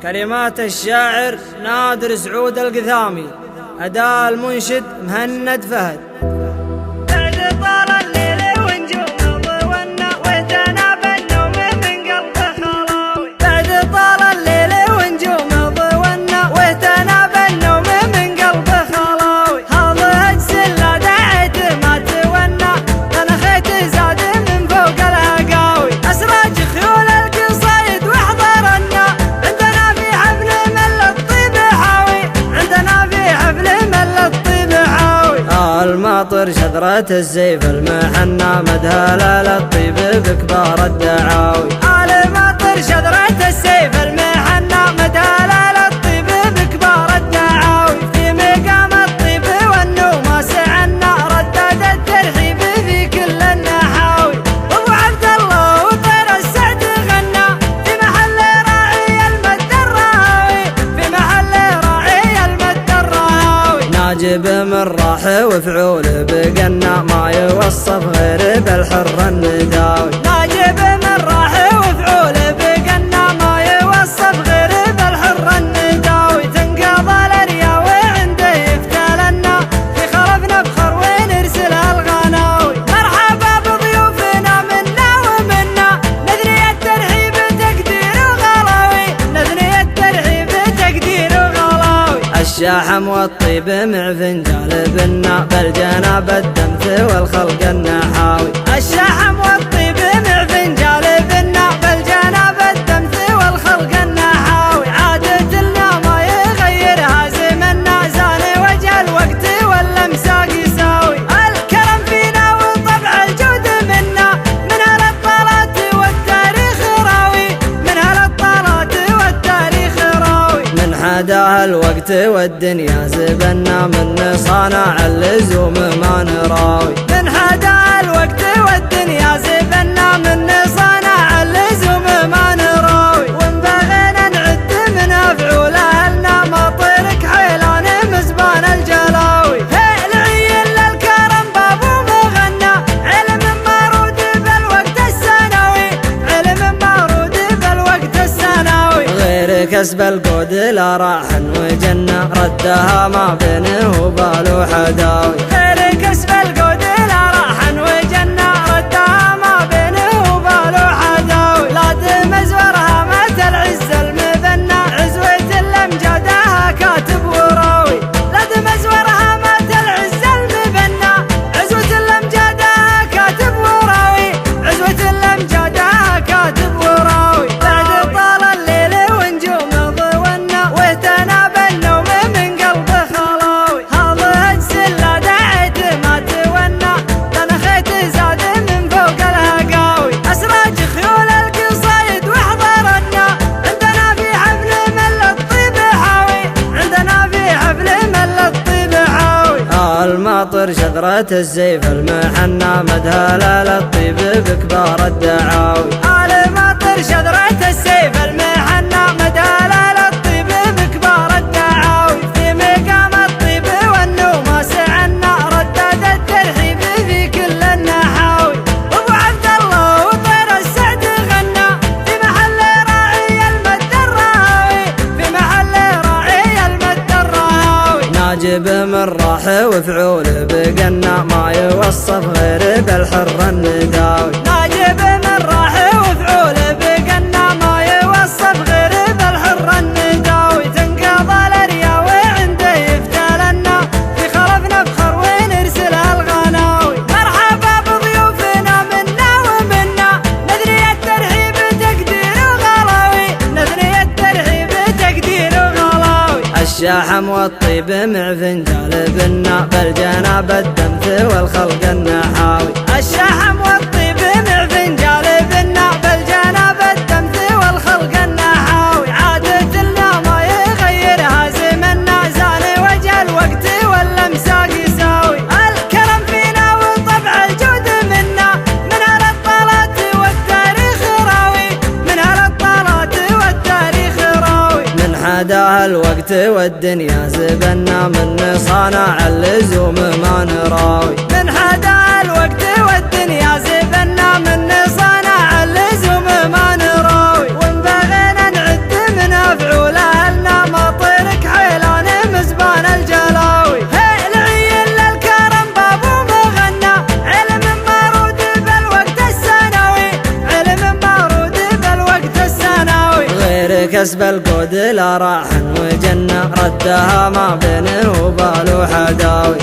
كلمات الشاعر نادر سعود القثامي، أداء المنشد مهند فهد. الماطر شذرة السيف المحنى مدها للطيب بكبار الدعاوي. الماطر شذرة السيف المحنى مدها للطيب بكبار الدعاوي. في مقام الطيب والنوماس عنا ردد الترحيب في كل النحاوي. ابو عبد الله وطير السعد غنى في محل راعي المد الراوي. في محل راعي المد الراوي. ناجب من راح وفعول بقنا ما يوصف غير بالحر النداوي. ناجب من راح وفعول بقنا ما يوصف غير بالحر النداوي. تنقض الرياوي عنده يفتلنا في خلفنا بخر ونرسل الغناوي. مرحبا بضيوفنا منا ومنا نذري الترحيب تقدير وغلاوي. نذري الترحيب تقدير وغلاوي. الشاحم والطيب مع فنجال بنا بالجناب الدمث والخلق النحاوي. الشاحم والطيب مع فنجال بنا بالجناب الدمث والخلق النحاوي. عادة لنا ما يغيرها زمنا زان وجه الوقت والامساك يساوي. الكرم فينا وطبع الجود منا من هالطالات والتاريخ راوي. من هالطالات والتاريخ راوي. من حداها الوقت والدنيا زبنا من صانع اللزوم ما نراوي. من حدا الوقت والدنيا زبنا من صانع اللزوم ما نراوي. وان بغينا نعد من افعول اهلنا مطيرك حيلان مزبان الجلاوي. العيل للكرم بابو مغنى علم مارود بالوقت السنوي. علم مارود بالوقت السنوي. غير كسب القود لا راح وجنة ردها ما بينه وبالو حداوي. غير كسب القود لا راح وجنة ردها ما بينه وبالو حداوي. لا تمزورها مات العز المثنى عزوة الامجادها كاتب وراوي. لا تمزورها مات العز المثنى عزوة الامجادها كاتب وراوي. عزوة الامجادها كاتب وراوي. بعد طال الليل ونجوم ضونا واهتنا بالنوم من قلب خلاوي. هذا السلة دعيت ما تونى تنخيت زاد من فوق الهقاوي. اسراج خيول القصايد واحضرنا عندنا في حفل مل الطيب حاوي. عندنا في حفل مل الطيب حاوي. الماطر شذرة السيف المحنى مدها للطيب بكبار الدعاوي. الماطر شذرة السيف المحنى مدها للطيب بكبار الدعاوي. في مقام الطيب والنوماس عنا ردد الترحيب في كل النحاوي. ابو عبد الله وطير السعد غنى في محل راعي المد الراوي. في محل راعي المد الراوي. ناجب من راح وفعول بقنا ما يوصف غير بالحر النداوي. ناجب من راح وفعول بقنا ما يوصف غير بالحر النداوي. تنقض الرياوي عنده يفتلنا في خلفنا بخر ونرسل الغناوي. مرحبا بضيوفنا منا ومنا نذري الترحيب تقدير وغلاوي. نذري الترحيب تقدير وغلاوي. الشاحم والطيب مع فنجال بنا بالجناب الدمث والخلق النحاوي. الشاحم والطيب مع فنجال بنا بالجناب الدمث والخلق النحاوي. عادة لنا ما يغيرها زمنا زان وجه الوقت والامساك يساوي. الكرم فينا وطبع الجود منا من هالطالات والتاريخ راوي. من هالطالات والتاريخ راوي. من حداها الوقت والدنيا زبنا من صانع اللزوم ما نراوي. من حدا الوقت والدنيا زبنا من صانع اللزوم ما نراوي. وان بغينا نعد من افعول وكسب القود لا راح وجنة ردها ما بينه وباله حداوي.